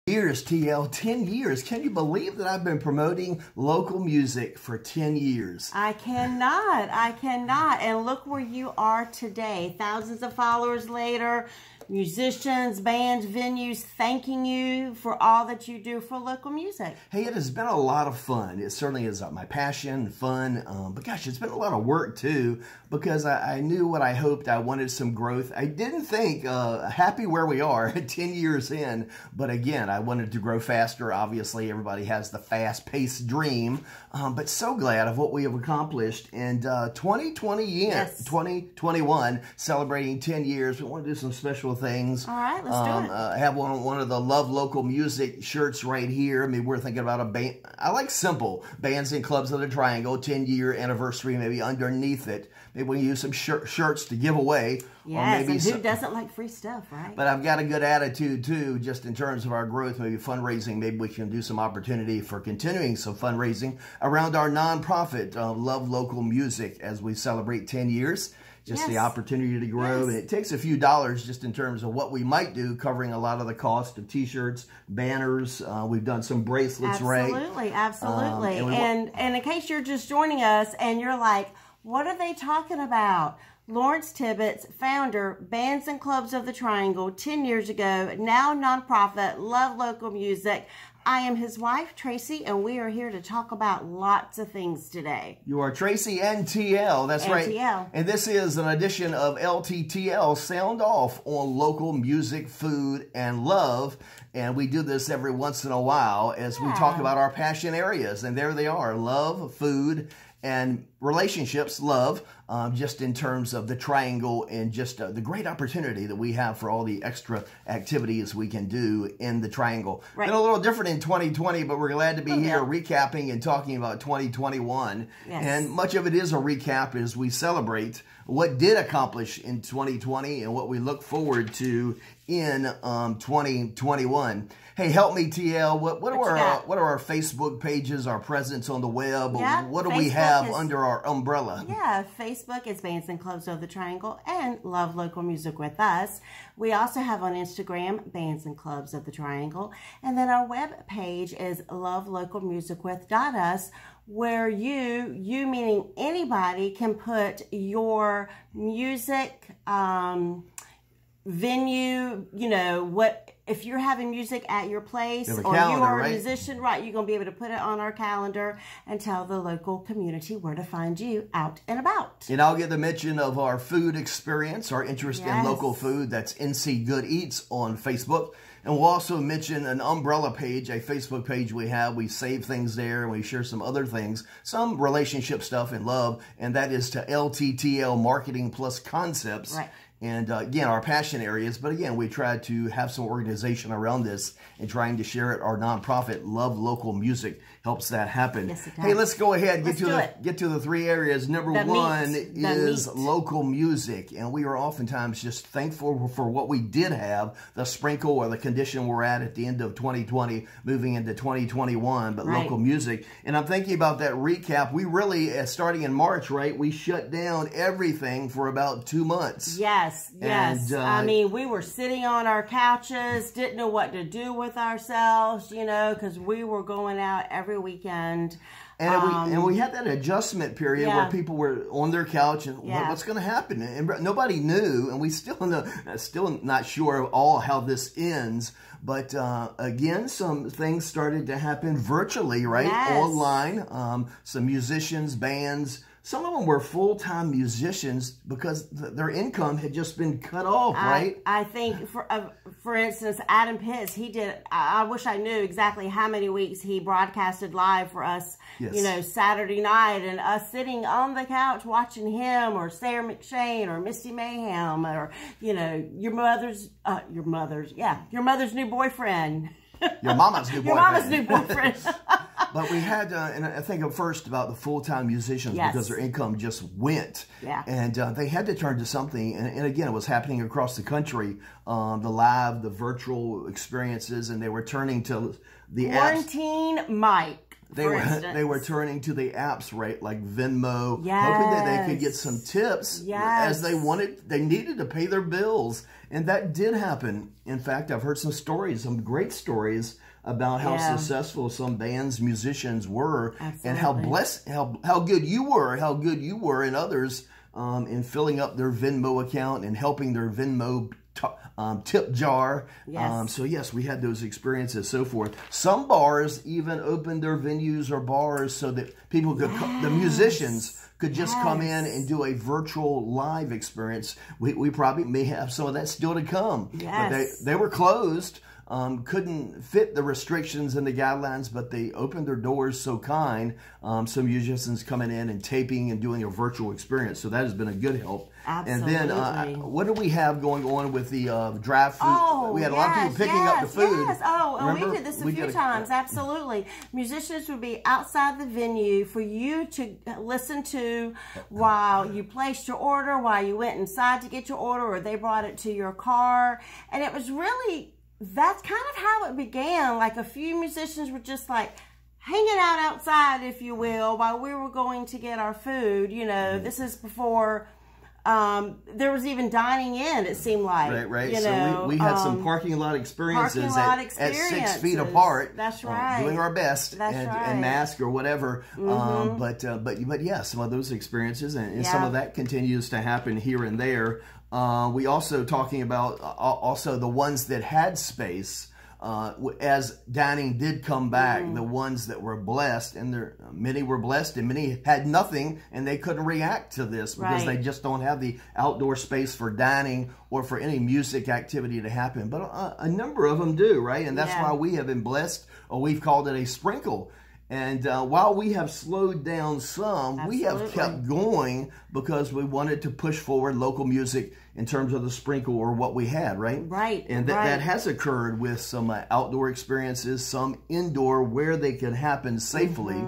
Years, TL, 10 years. Can you believe that I've been promoting local music for 10 years? I cannot. And look where you are today. Thousands of followers later, musicians, bands, venues thanking you for all that you do for local music. Hey, it has been a lot of fun. It certainly is my passion, fun, but gosh, it's been a lot of work too, because I knew what I hoped. I wanted some growth. I didn't think, happy where we are 10 years in, but again, I wanted to grow faster. Obviously, everybody has the fast-paced dream, but so glad of what we have accomplished. And 2021, celebrating 10 years, we want to do some special things. All right, let's do it. I have one of the Love Local Music shirts right here. I mean, we're thinking about a band. I like simple bands and clubs of the Triangle, 10-year anniversary, maybe underneath it. Maybe we can use some shirts to give away. Yes, or maybe who doesn't like free stuff, right? But I've got a good attitude, too, just in terms of our growth, maybe fundraising. Maybe we can do some opportunity for continuing some fundraising around our nonprofit, Love Local Music, as we celebrate 10 years. Just the opportunity to grow. And it takes a few dollars just in terms of what we might do, covering a lot of the cost of T-shirts, banners. We've done some bracelets, right? Absolutely. And in case you're just joining us and you're like, what are they talking about? Lawrence Tibbetts, founder, Bands and Clubs of the Triangle, 10 years ago, now nonprofit, Love Local Music. I am his wife, Tracy, and we are here to talk about lots of things today. You are Tracy and TL, that's right. TL. And this is an edition of Lttl, Sound Off on local music, food, and love. And we do this every once in a while as we talk about our passion areas. And there they are, love, food, and relationships, love, just in terms of the Triangle and just the great opportunity that we have for all the extra activities we can do in the Triangle. Right. Been a little different in 2020, but we're glad to be here recapping and talking about 2021. Yes. And much of it is a recap as we celebrate what did accomplish in 2020 and what we look forward to in 2021. Hey, help me, TL. What are our Facebook pages, our presence on the web? Yeah, what do we have under our umbrella? Yeah, Facebook is Bands and Clubs of the Triangle and Love Local Music with us. We also have on Instagram, Bands and Clubs of the Triangle. And then our web page is lovelocalmusicwith.us, where you meaning anybody, can put your music, venue, if you're having music at your place or you are a musician, right, you're going to be able to put it on our calendar and tell the local community where to find you out and about. And I'll get the mention of our food experience, our interest in local food. That's NC Good Eats on Facebook. And we'll also mention an umbrella page, a Facebook page we have. We save things there and we share some other things, some relationship stuff and love, and that is to Lttl Marketing Plus Concepts. Right. And again, our passion areas, but again, we try to have some organization around this and trying to share it. Our nonprofit, Love Local Music, helps that happen. Yes, it does. Hey, let's go ahead and get to the three areas. Number one is local music, and we are oftentimes just thankful for what we did have, the sprinkle or the condition we're at the end of 2020, moving into 2021, but local music. And I'm thinking about that recap. We really, starting in March, right, we shut down everything for about 2 months. Yes. And, I mean, we were sitting on our couches, didn't know what to do with ourselves, because we were going out every weekend. And we had that adjustment period where people were on their couch and what's going to happen? And nobody knew, and we still not sure of all how this ends. But again, some things started to happen virtually, right? Yes. Online. Some musicians, bands. Some of them were full-time musicians because their income had just been cut off, right? I think, for instance, Adam Pitts, he did, I wish I knew exactly how many weeks he broadcasted live for us, Saturday night, and us sitting on the couch watching him, or Sarah McShane, or Misty Mayhem, or, your mother's new boyfriend. Your mama's new boyfriend. Your mama's new boyfriend. But we had, and I think first about the full-time musicians because their income just went. Yeah. And they had to turn to something. And again, it was happening across the country, the virtual experiences, and they were turning to the Quarantine Mike. They were turning to the apps, right, like Venmo, hoping that they could get some tips as they needed to pay their bills. And that did happen. In fact, I've heard some stories, some great stories about how successful some bands, musicians were, and how blessed, how good you were, and others in filling up their Venmo account and helping their Venmo tip jar. So yes, we had those experiences, so forth. Some bars even opened their venues or bars so that people could, the musicians could just come in and do a virtual live experience. We probably may have some of that still to come. But they were closed. Couldn't fit the restrictions and the guidelines, but they opened their doors so kind. Some musicians coming in and taping and doing a virtual experience. So that has been a good help. Absolutely. And then what do we have going on with the drive food? We had a lot of people picking up the food. We did this a few times. Absolutely. Musicians would be outside the venue for you to listen to while you placed your order, while you went inside to get your order, or they brought it to your car. And it was really... that's kind of how it began. Like a few musicians were just like hanging out outside, if you will, while we were going to get our food. You know, this is before there was even dining in, it seemed like. Right. So we had some parking lot experiences at 6 feet apart. That's right. Doing our best and mask or whatever. But yeah, some of those experiences and some of that continues to happen here and there. We also talking about also the ones that had space as dining did come back, the ones that were blessed, and many were blessed and many had nothing, and they couldn't react to this because they just don't have the outdoor space for dining or for any music activity to happen. But a number of them do, right? And that's why we have been blessed, or we've called it a sprinkle. And while we have slowed down some, we have kept going because we wanted to push forward local music in terms of the sprinkle or what we had, right? Right. And that has occurred with some outdoor experiences, some indoor where they can happen safely.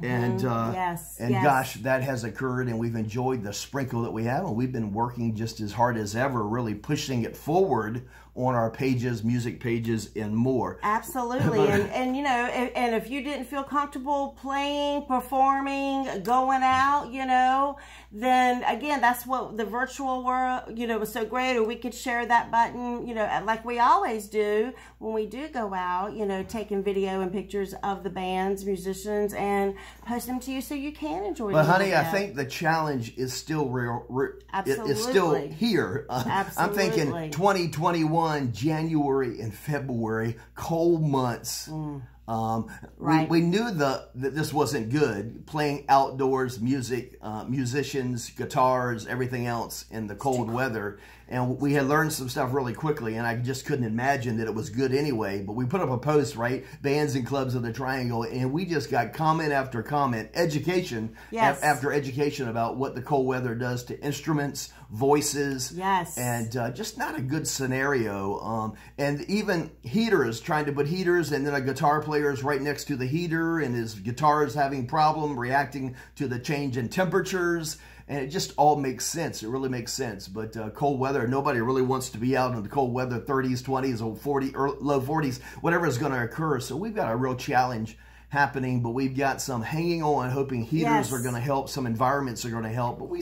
And gosh, that has occurred, and we've enjoyed the sprinkle that we have, and we've been working just as hard as ever, really pushing it forward on our pages, music pages, and more. Absolutely. and you know, and if you didn't feel comfortable playing, performing, going out, you know, then again, that's what the virtual world, you know, was so great. Or we could share that button, you know, like we always do when we do go out, you know, taking video and pictures of the bands, musicians, and post them to you so you can enjoy them. But honey, I think the challenge is still real. It's still here. I'm thinking 2021. January and February, cold months. We knew that this wasn't good, playing outdoors music, musicians, guitars, everything else in the cold weather. And we had learned some stuff really quickly, and I just couldn't imagine that it was good anyway. But we put up a post, right? Bands and Clubs of the Triangle, and we just got comment after comment, education after education about what the cold weather does to instruments, voices, and just not a good scenario. And even heaters, trying to put heaters, and then a guitar player is right next to the heater, and his guitar is having problem reacting to the change in temperatures. And it just all makes sense. It really makes sense. But cold weather, nobody really wants to be out in the cold weather, 30s, 20s, or 40, or low 40s, whatever is going to occur. So we've got a real challenge happening, but we've got some hanging on, hoping heaters are going to help, some environments are going to help. But we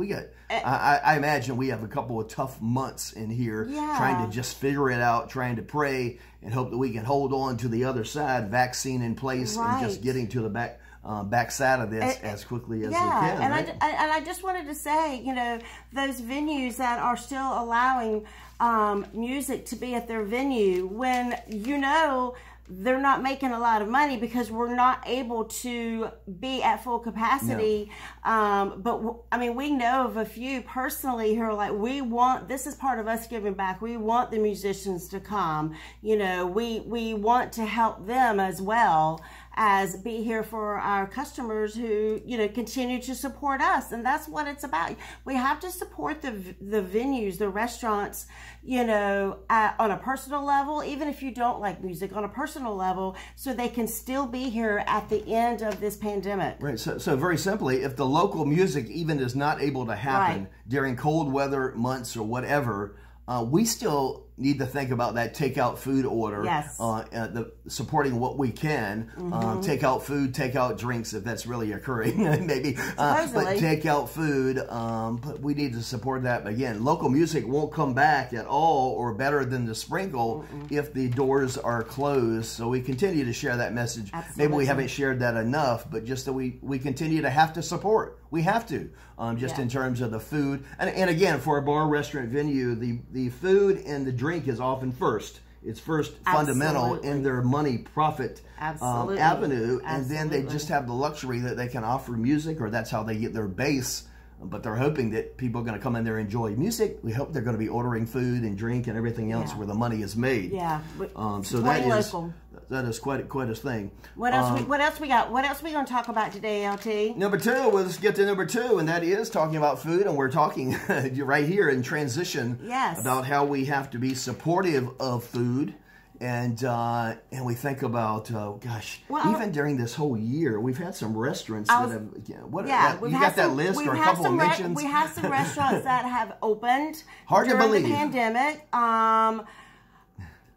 got, I imagine we have a couple of tough months in here trying to just figure it out, trying to pray and hope that we can hold on to the other side, vaccine in place, and just getting to the backside of this as quickly as we can. And I just wanted to say, you know, those venues that are still allowing music to be at their venue, when you know they're not making a lot of money because we're not able to be at full capacity. But I mean, we know of a few personally who are like, this is part of us giving back. We want the musicians to come. You know, we want to help them as well as be here for our customers who, you know, continue to support us. And that's what it's about. We have to support the venues, the restaurants, you know, on a personal level, even if you don't like music, on a personal level, so they can still be here at the end of this pandemic. Right. So very simply, if the local music even is not able to happen during cold weather months or whatever, we still need to think about that takeout food order. Yes. Supporting what we can. Takeout food, takeout drinks, if that's really occurring, maybe. But takeout food, but we need to support that. But again, local music won't come back at all or better than the sprinkle if the doors are closed. So we continue to share that message. Absolutely. Maybe we haven't shared that enough, but just that we continue to have to support. We have to, just in terms of the food. And again, for a bar, restaurant, venue, the food and the drink is often first. It's first fundamental in their money profit avenue. And then they just have the luxury that they can offer music, or that's how they get their base. But they're hoping that people are going to come in there and enjoy music. We hope they're going to be ordering food and drink and everything else where the money is made. Yeah. So that is quite a thing. What else we got? What else are we going to talk about today, LT? Number 2, let's get to number 2, and that is talking about food. And we're talking right here in transition about how we have to be supportive of food. And we think about, even during this whole year, we've had some restaurants that have, you got that list or a couple of mentions? We have some restaurants that have opened during the pandemic.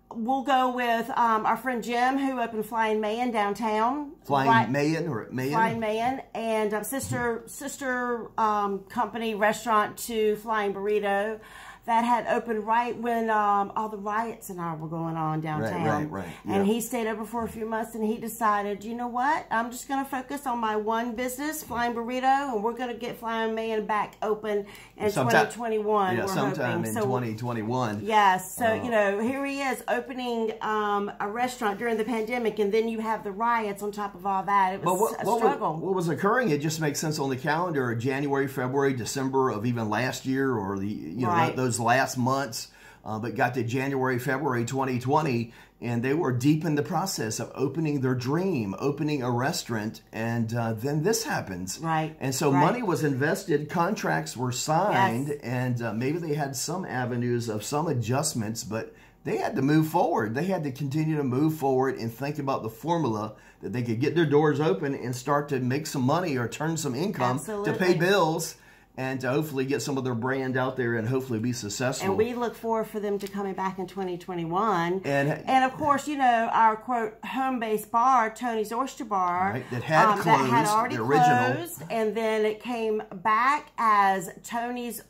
We'll go with our friend Jim, who opened Flying Mayan downtown. Flying Mayan, and sister company restaurant to Flying Burrito. That had opened right when all the riots and all were going on downtown. Right. And he stayed open for a few months, and he decided, you know what? I'm just going to focus on my one business, Flying Burrito, and we're going to get Flying Man back open in 2021. Yeah, sometime in 2021. Yes. So, here he is opening a restaurant during the pandemic, and then you have the riots on top of all that. It was a struggle. What was occurring, it just makes sense on the calendar, January, February, December of even last year, or those last months, but got to January, February 2020, and they were deep in the process of opening their dream, opening a restaurant, and then this happens. Right. And so money was invested, contracts were signed, and maybe they had some avenues of some adjustments, but they had to move forward. They had to continue to move forward and think about the formula that they could get their doors open and start to make some money or turn some income to pay bills, and to hopefully get some of their brand out there and hopefully be successful. And we look forward for them to coming back in 2021. And of course, our quote home-based bar, Tony's Oyster Bar, that had closed, that had already the original, closed, and then it came back as Tony's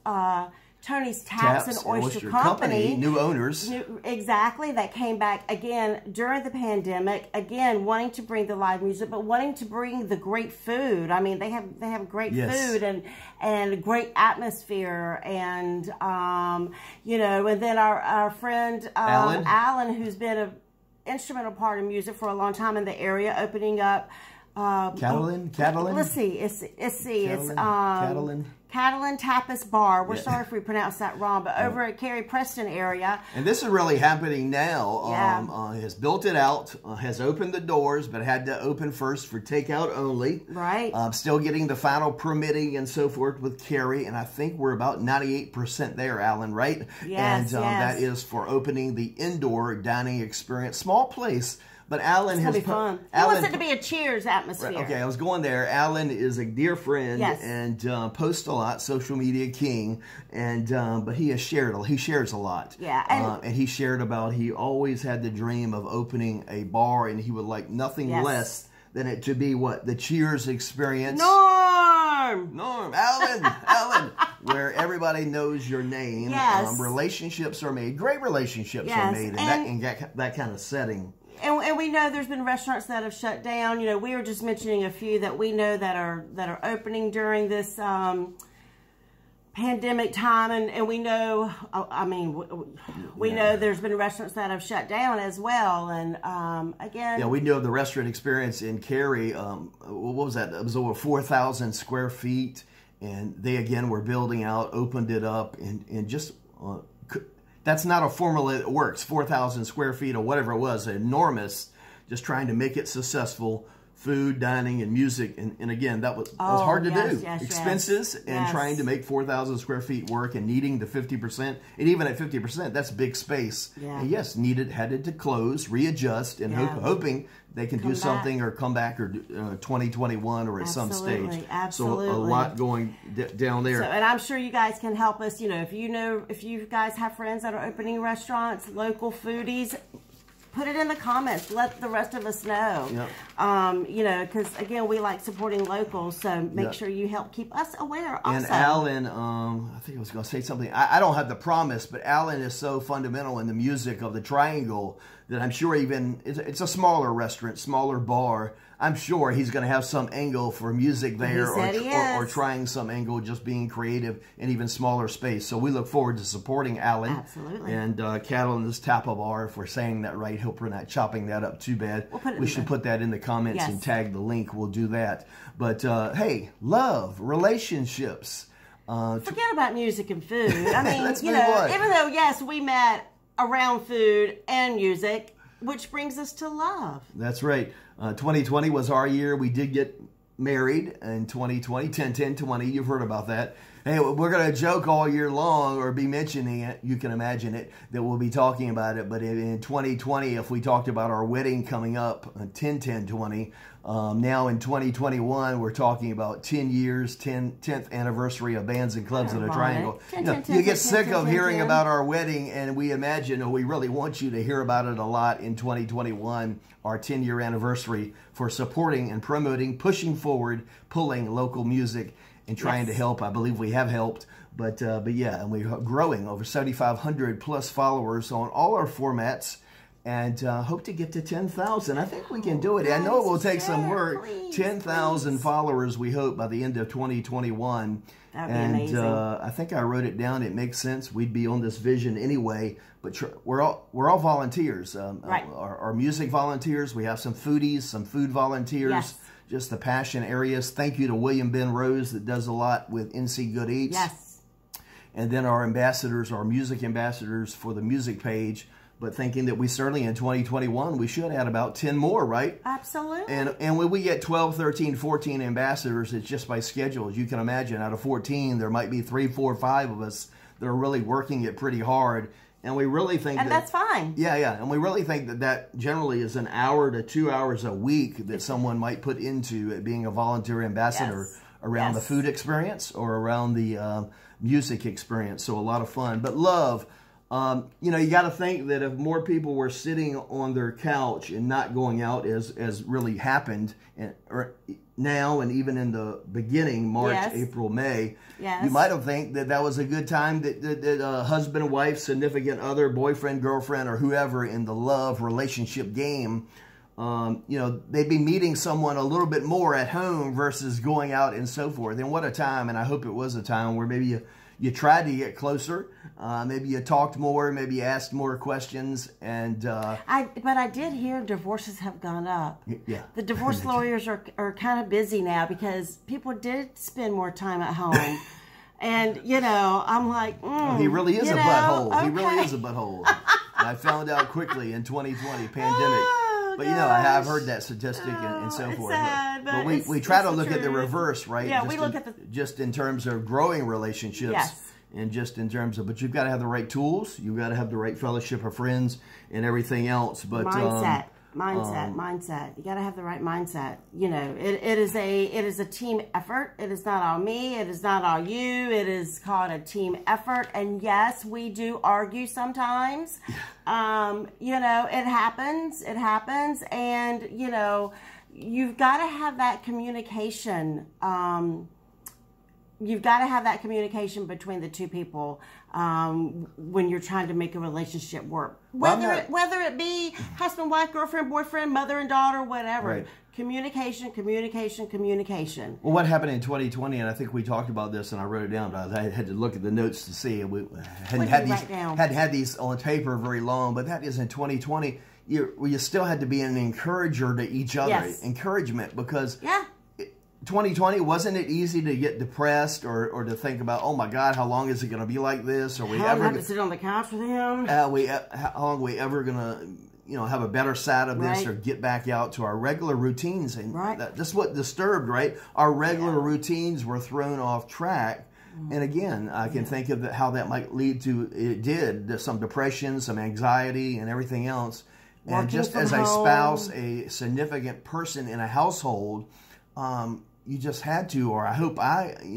Taps and Oyster Company. New owners. Exactly. That came back again during the pandemic, again wanting to bring the live music, but wanting to bring the great food. I mean, they have great food and great atmosphere, and and then our friend Alan, who's been an instrumental part of music for a long time in the area, opening up Catalan? Let's see. It's Catalan Tapas Bar. We're sorry if we pronounced that wrong, but over at Cary Preston area. And this is really happening now. Has built it out, has opened the doors, but had to open first for takeout only. Right. Still getting the final permitting and so forth with Cary, and I think we're about 98% there, Alan, right? Yes, and that is for opening the indoor dining experience. Small place. But Alan has fun. He wants it to be a Cheers atmosphere. Right, okay, I was going there. Alan is a dear friend and posts a lot, social media king, and but he shares a lot. Yeah, and he shared about he always had the dream of opening a bar, and he would like nothing less than it to be the Cheers experience. Norm, Alan, where everybody knows your name. Yes, relationships are made. Great relationships are made in that kind of setting. And we know there's been restaurants that have shut down. We were just mentioning a few that we know that are opening during this pandemic time, and we know, we know there's been restaurants that have shut down as well. And again, we know the restaurant experience in Cary. What was that? It was over 4,000 square feet, and they again were building out, opened it up, and just. That's not a formula that works. 4,000 square feet or whatever it was, enormous, just trying to make it successful food, dining, and music. And again, that was hard to do. Expenses and trying to make 4,000 square feet work and needing the 50%. And even at 50%, that's big space. Yeah. And yes, had to close, readjust, and hoping they can do something or come back or 2021 or at some stage. Absolutely. So a lot going down there. And I'm sure you guys can help us. If you guys have friends that are opening restaurants, local foodies, put it in the comments. Let the rest of us know. Yep. Because again, we like supporting locals, so make sure you help keep us aware. Also. And Alan, I think I was going to say something. I don't have the promise, but Alan is so fundamental in the music of the Triangle that I'm sure it's a smaller restaurant, smaller bar. I'm sure he's going to have some angle for music there, or trying some angle, just being creative in even smaller space. So we look forward to supporting Alan. Absolutely. And Catalan's Tapa Bar, if we're saying that right. Hope we're not chopping that up too bad. We should put that in the comments and tag the link. We'll do that. But hey, love, relationships. Forget about music and food. I mean, even though, yes, we met around food and music, which brings us to love. That's right. 2020 was our year. We did get married in 2020, 10-10-20. You've heard about that. Hey, we're going to joke all year long or be mentioning it. You can imagine it, that we'll be talking about it. But in 2020, if we talked about our wedding coming up, 10-10-20, now in 2021, we're talking about 10 years, 10th anniversary of Bands and Clubs in the Triangle. You get sick of hearing about our wedding, and we imagine, or we really want you to hear about it a lot in 2021, our 10-year anniversary for supporting and promoting, pushing forward, pulling local music, and trying to help. I believe we have helped. But yeah, and we're growing over 7,500 plus followers on all our formats. And hope to get to 10,000. I think we can do it. I know it will take some work. 10,000 followers, we hope, by the end of 2021. That'd be amazing. I think I wrote it down. It makes sense. We'd be on this vision anyway. But we're all volunteers. Our music volunteers. We have some foodies, some food volunteers. Yes. Just the passion areas. Thank you to William Ben Rose that does a lot with NC Good Eats. Yes. And then our ambassadors, our music ambassadors for the music page. But thinking that we certainly in 2021, we should add about 10 more, right? Absolutely. And when we get 12, 13, 14 ambassadors, it's just by schedule. As you can imagine, out of 14, there might be 3, 4, 5 of us that are really working it pretty hard. And we really think that's fine. Yeah. And we really think that generally is an hour to 2 hours a week that someone might put into being a volunteer ambassador around the food experience or around the music experience. So a lot of fun. But love... you got to think that if more people were sitting on their couch and not going out as really happened now and even in the beginning, March, April, May, you might have think that was a good time that husband, wife, significant other, boyfriend, girlfriend, or whoever in the love relationship game, they'd be meeting someone a little bit more at home versus going out and so forth. And what a time, and I hope it was a time where maybe you tried to get closer. Maybe you talked more. Maybe you asked more questions. And but I did hear divorces have gone up. Yeah, the divorce lawyers are kind of busy now because people did spend more time at home. And I'm like, he really is a butthole. Okay. He really is a butthole. I found out quickly in 2020 pandemic. But I have heard that statistic and so forth. Sad, but we try to look at the reverse, right? Yeah, we look at just in terms of growing relationships. Yes. And just in terms of, but you've got to have the right tools. You've got to have the right fellowship of friends and everything else. But mindset. You got to have the right mindset. It is a team effort. It is not all me. It is not all you. It is called a team effort. And yes, we do argue sometimes. It happens. It happens. And you've got to have that communication. You've got to have that communication between the two people when you're trying to make a relationship work. Whether it be husband, wife, girlfriend, boyfriend, mother and daughter, whatever. Right. Communication. Well, what happened in 2020, and I think we talked about this, and I wrote it down, but I had to look at the notes to see. We hadn't had these on paper very long, but that is in 2020. You still had to be an encourager to each other. Yes. Encouragement, because... 2020, wasn't it easy to get depressed or to think about, oh my God, how long is it going to be like this? Are we ever have to sit on the couch with him? How long are we ever going to have a better side of this Right. or get back out to our regular routines. And Right. that's what disturbed, right? Our regular routines were thrown off track. And again, I can think of how that might lead to, it did, some depression, some anxiety, and everything else. And Working just from as a home. spouse, a significant person in a household, you just had to, or I hope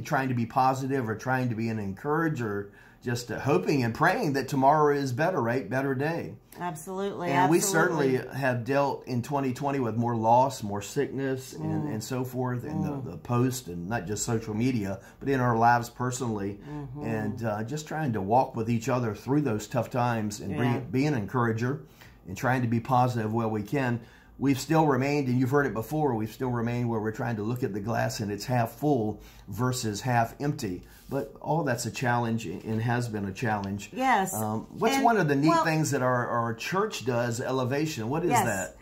trying to be positive or trying to be an encourager, just hoping and praying that tomorrow is better, right? Better day. Absolutely. And we absolutely. certainly have dealt in 2020 with more loss, more sickness, and so forth, in the post, and not just social media, but in our lives personally. And just trying to walk with each other through those tough times and be an encourager and trying to be positive where we can. We've still remained, and you've heard it before, we've still remained where we're trying to look at the glass and it's half full versus half empty. But all that's a challenge and has been a challenge. Yes. What's one of the neat things that our church does, Elevation? What is that?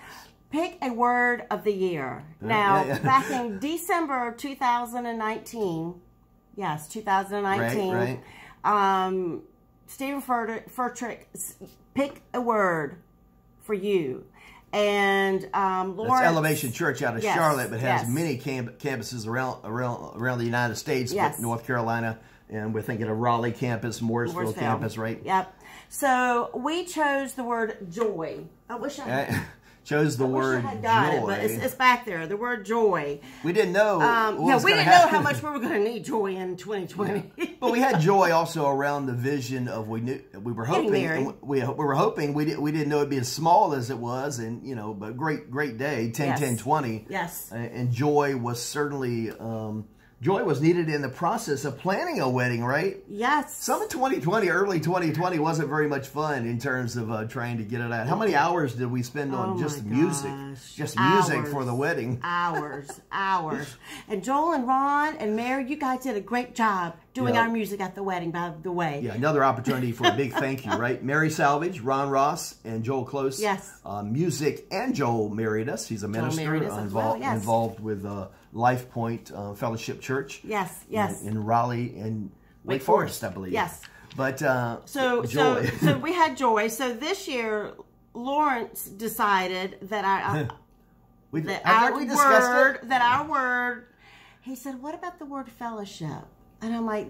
Pick a word of the year. Now, back in December 2019, yes, 2019, Right. Stephen Furtrick, pick a word for you. And Lawrence, That's Elevation Church out of Charlotte, but has yes. many campuses around the United States, Yes. but North Carolina, and we're thinking of Raleigh campus, Morrisville campus, right? Yep. So we chose the word joy. I wish I had. Chose the word I had got joy. it, but it's back there. The word joy. We didn't know. We didn't know how much we were going to need joy in 2020. But we had joy also around the vision of we were hoping we were hoping we didn't know it'd be as small as it was, and but great day 10-10-20. Yes. And joy was certainly joy was needed in the process of planning a wedding, right? Yes. Some of 2020, early 2020, wasn't very much fun in terms of trying to get it out. How many hours did we spend on just music? Just music for the wedding. Hours. And Joel and Ron and Mary, you guys did a great job doing our music at the wedding, by the way. Yeah, another opportunity for a big thank you, right? Mary Salvage, Ron Ross, and Joel Close. Yes. Music, and Joel married us. He's a minister involved with Life Point Fellowship Church. Yes. In Raleigh and Wake Forest, I believe. Yes. But so joy. so we had joy. So this year, Lawrence decided that our word. He said, "What about the word fellowship?" And I'm like,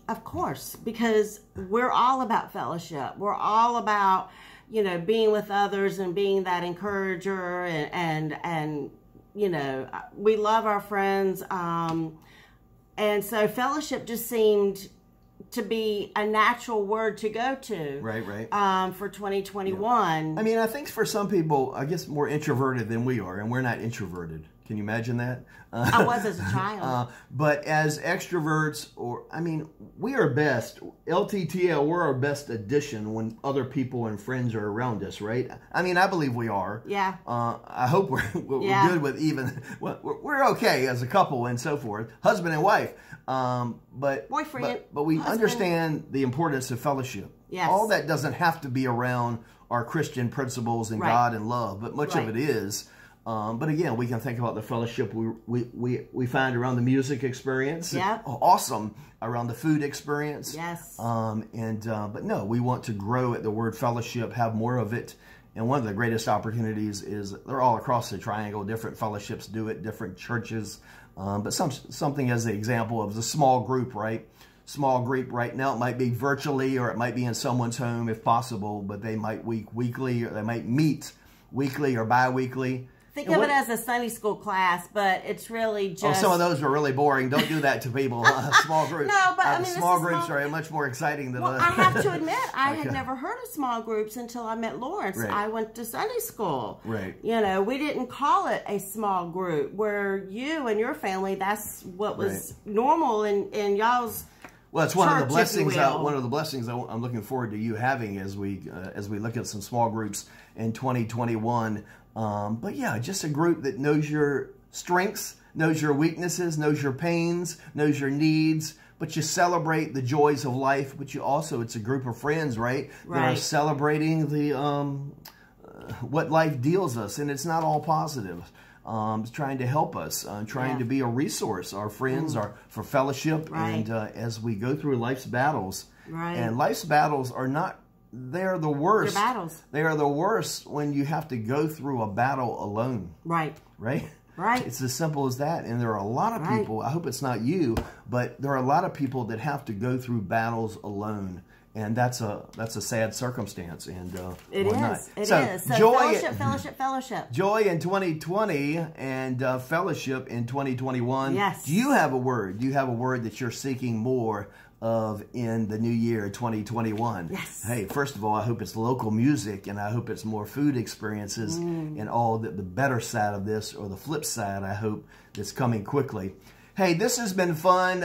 "Of course, because we're all about fellowship. We're all about being with others and being that encourager and." We love our friends. And so fellowship just seemed to be a natural word to go to. Right. For 2021. Yeah. I mean, I think for some people, I guess more introverted than we are, and we're not introverted. Can you imagine that? I was as a child. But as extroverts, we are best. Lttl, we're our best addition when other people and friends are around us, right? I believe we are. Yeah. I hope we're good with we're okay as a couple and so forth, husband and wife. But boyfriend. But we understand the importance of fellowship. Yes. All that doesn't have to be around our Christian principles and God and love, but much of it is. But again, we can think about the fellowship we find around the music experience. Yep. Awesome around the food experience. Yes. But no, we want to grow at the word fellowship, have more of it. And one of the greatest opportunities is they're all across the triangle. Different fellowships do it, different churches. But something as the example of the small group, right? Small group right now, it might be virtually or it might be in someone's home if possible, but they might weekly or they might meet weekly or bi-weekly. Think of it as a Sunday school class, but it's really just... Oh, some of those were really boring. Don't do that to people. Small groups. No, but small groups are much more exciting than... Well, I have to admit, I had never heard of small groups until I met Lawrence. Right. I went to Sunday school. Right. We didn't call it a small group, where you and your family, that's what was normal in y'all's... Well, it's one of the blessings. I'm looking forward to you having as we look at some small groups in 2021. But yeah, just a group that knows your strengths, knows your weaknesses, knows your pains, knows your needs. But you celebrate the joys of life. But it's a group of friends, right? That are celebrating the what life deals us, and it's not all positive. It's trying to help us, trying to be a resource. Our friends are for fellowship, and as we go through life's battles, and life's battles are not they're the worst. They're battles. They are the worst when you have to go through a battle alone. Right. Right? Right. It's as simple as that. And there are a lot of people, I hope it's not you, but there are a lot of people that have to go through battles alone. And that's a sad circumstance. And it is. Not? It so, is. So joy, fellowship. Joy in 2020 and fellowship in 2021. Yes. Do you have a word? Do you have a word that you're seeking more of in the new year 2021? Yes. Hey, first of all, I hope it's local music, and I hope it's more food experiences and all the better side of this, or the flip side, I hope, that's coming quickly. Hey, this has been fun.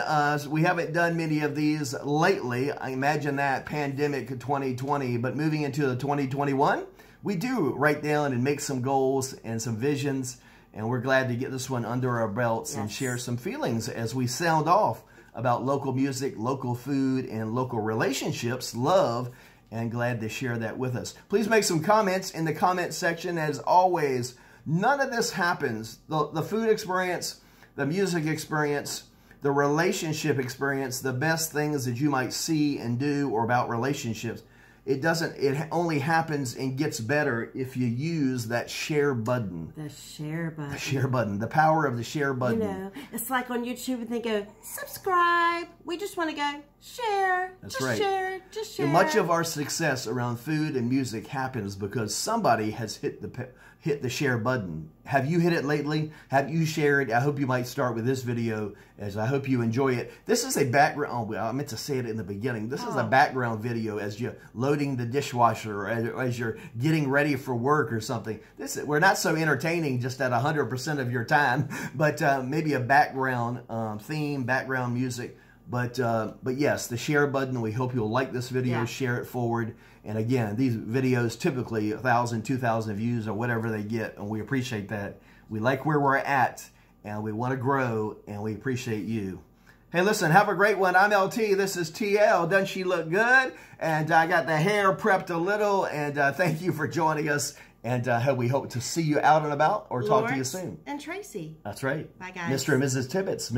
We haven't done many of these lately. I imagine that pandemic 2020, but moving into the 2021, we do write down and make some goals and some visions, and we're glad to get this one under our belts and share some feelings as we sound off about local music, local food, and local relationships, love, and glad to share that with us. Please make some comments in the comment section. As always, none of this happens. The food experience, the music experience, the relationship experience, the best things that you might see and do or about relationships, it only happens and gets better if you use that share button. The share button. The share button. The power of the share button. You know, it's like on YouTube and they go, subscribe. We just want to go, share. That's just right. Share. Just share. And much of our success around food and music happens because somebody has hit the share button. Have you hit it lately? Have you shared? I hope you might start with this video, as I hope you enjoy it. This is a background, I meant to say it in the beginning. This is a background video as you're loading the dishwasher, or as you're getting ready for work or something. We're not so entertaining just at 100% of your time, but maybe a background theme, background music. But yes, the share button. We hope you'll like this video, share it forward. And again, these videos typically 1,000, 2,000 views or whatever they get, and we appreciate that. We like where we're at, and we want to grow, and we appreciate you. Hey, listen, have a great one. I'm LT. This is TL. Doesn't she look good? And I got the hair prepped a little, and thank you for joining us. And we hope to see you out and about or talk to you soon. And Tracy. That's right. Bye, guys. Mr. and Mrs. Tibbetts.